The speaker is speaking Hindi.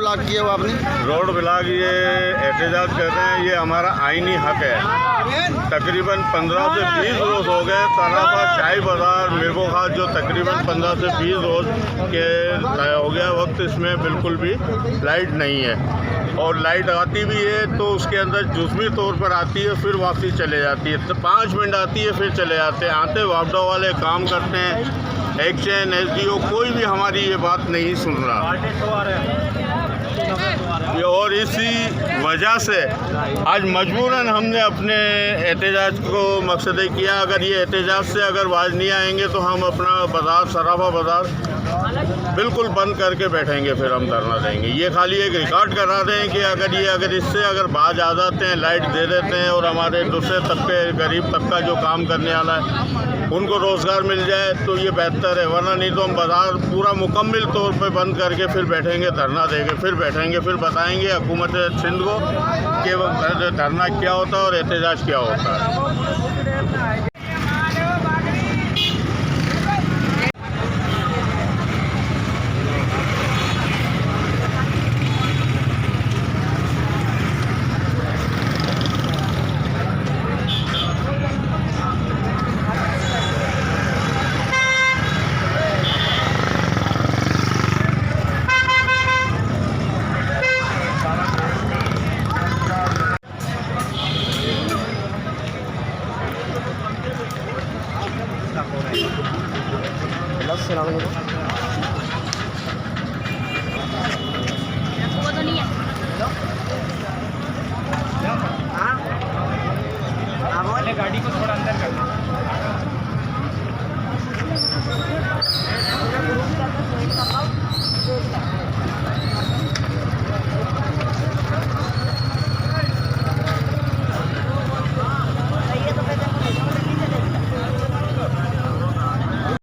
ब्लॉक किया हुआ आपने? रोड ब्लॉक ये एहतजाज कर रहे हैं, ये हमारा आईनी हक है। तकरीबन 15 से 20 रोज़ हो गए सराफा शाही बाज़ार मेबो खास जो तकरीबन 15 से 20 रोज़ के हो गया वक्त, इसमें बिल्कुल भी लाइट नहीं है। और लाइट आती भी है तो उसके अंदर जुज़वी तौर पर आती है, फिर वापसी चले जाती है। तो 5 मिनट आती है फिर चले जाते हैं। आते वापडा वाले काम करते हैं, एक्शन SDO कोई भी हमारी ये बात नहीं सुन रहा। और इसी वजह से आज मजबूरन हमने अपने एहतजाज को मकसद किया। अगर ये एहतजाज से अगर बाज नहीं आएंगे तो हम अपना बाज़ार सराफा बाज़ार बिल्कुल बंद करके बैठेंगे, फिर हम धरना देंगे। ये खाली एक रिकॉर्ड करा रहे हैं कि अगर इससे अगर बाज आ जाते हैं, लाइट दे देते हैं और हमारे दूसरे तबके गरीब तबका जो काम करने वाला है उनको रोज़गार मिल जाए तो ये बेहतर है, वरना नहीं तो हम बाज़ार पूरा मुकम्मल तौर पे बंद करके फिर बैठेंगे, धरना देंगे, फिर बैठेंगे, फिर बताएंगे हुकूमत सिंध को कि धरना क्या होता है और एहतजाज क्या होता है।